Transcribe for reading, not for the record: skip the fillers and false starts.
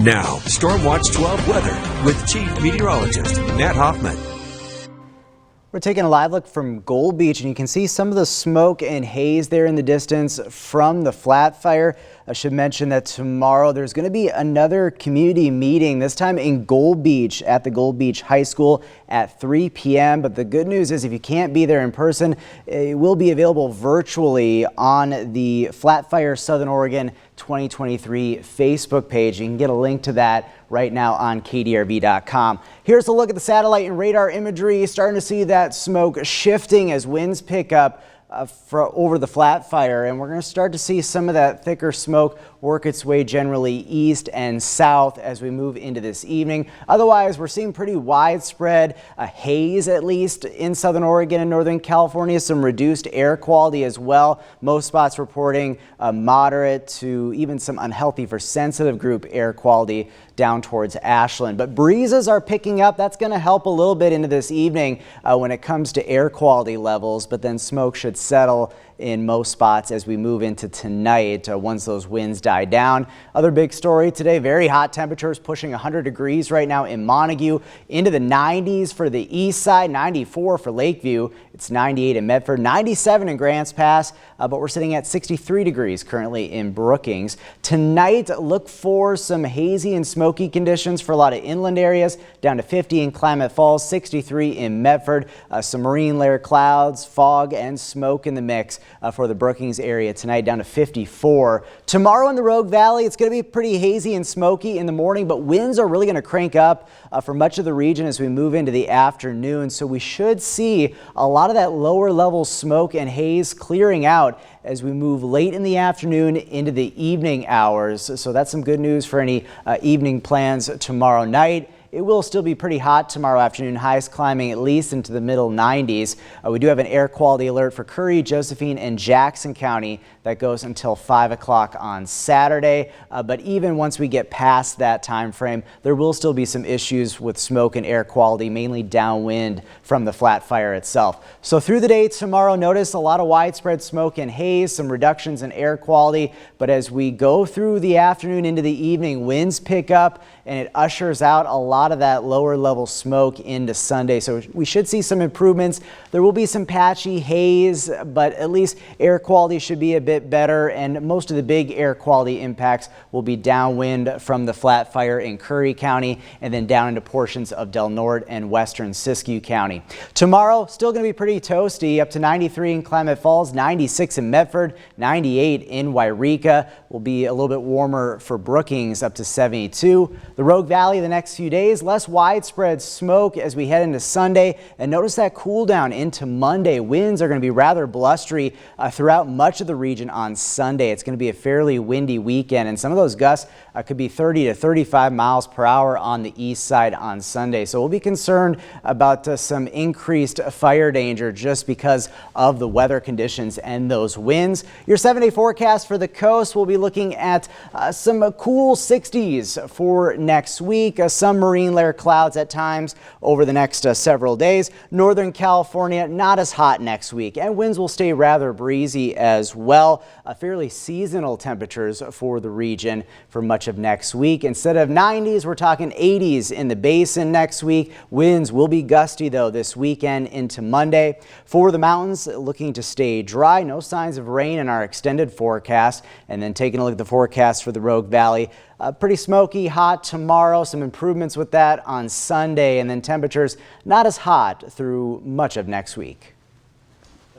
Now, Stormwatch 12 weather with Chief Meteorologist Matt Hoffman. We're taking a live look from Gold Beach, and you can see some of the smoke and haze there in the distance from the flat fire. I should mention that tomorrow there's going to be another community meeting, this time in Gold Beach at the Gold Beach High School at 3 p.m. But the good news is if you can't be there in person, it will be available virtually on the Flat Fire Southern Oregon 2023 Facebook page. You can get a link to that right now on KDRV.com. Here's a look at the satellite and radar imagery. Starting to see that smoke shifting as winds pick up over the flat fire, and we're going to start to see some of that thicker smoke work its way generally east and south as we move into this evening. Otherwise, we're seeing pretty widespread haze, at least in southern Oregon and northern California, some reduced air quality as well. Most spots reporting moderate to even some unhealthy for sensitive group air quality down towards Ashland. But breezes are picking up. That's going to help a little bit into this evening when it comes to air quality levels, but then smoke should settle in most spots as we move into tonight once those winds die down. Other big story today, very hot temperatures pushing 100 degrees right now in Montague, into the 90s for the east side, 94 for Lakeview. It's 98 in Medford, 97 in Grants Pass, but we're sitting at 63 degrees currently in Brookings. Tonight, look for some hazy and smoky conditions for a lot of inland areas, down to 50 in Klamath Falls, 63 in Medford. Some marine layer clouds, fog, and smoke in the mix for the Brookings area tonight, down to 54. Tomorrow in the Rogue Valley, it's going to be pretty hazy and smoky in the morning, but winds are really going to crank up for much of the region as we move into the afternoon. So we should see a lot of that lower level smoke and haze clearing out as we move late in the afternoon into the evening hours. So that's some good news for any evening plans tomorrow night. It will still be pretty hot tomorrow afternoon, highs climbing at least into the middle 90s. We do have an air quality alert for Curry, Josephine, and Jackson County that goes until 5 o'clock on Saturday. But even once we get past that time frame, there will still be some issues with smoke and air quality, mainly downwind from the flat fire itself. So through the day tomorrow, notice a lot of widespread smoke and haze, some reductions in air quality. But as we go through the afternoon into the evening, winds pick up and it ushers out a lot of that lower level smoke into Sunday. So we should see some improvements. There will be some patchy haze, but at least air quality should be a bit better, and most of the big air quality impacts will be downwind from the flat fire in Curry County and then down into portions of Del Norte and western Siskiyou County. Tomorrow, still going to be pretty toasty, up to 93 in Klamath Falls, 96 in Medford, 98 in Wairika. Will be a little bit warmer for Brookings, up to 72. The Rogue Valley the next few days, less widespread smoke as we head into Sunday, and notice that cool down into Monday. Winds are going to be rather blustery throughout much of the region on Sunday. It's going to be a fairly windy weekend, and some of those gusts could be 30 to 35 miles per hour on the east side on Sunday. So we'll be concerned about some increased fire danger just because of the weather conditions and those winds. Your 7-day forecast for the coast, we'll be looking at some cool 60s for next week. Some marine layer clouds at times over the next several days. Northern California, not as hot next week, and winds will stay rather breezy as well. Fairly seasonal temperatures for the region for much of next week. Instead of 90s, we're talking 80s in the basin next week. Winds will be gusty though this weekend into Monday. For the mountains, looking to stay dry. No signs of rain in our extended forecast. And then taking a look at the forecast for the Rogue Valley. Pretty smoky, hot tomorrow. Some improvements with that on Sunday, and then temperatures not as hot through much of next week.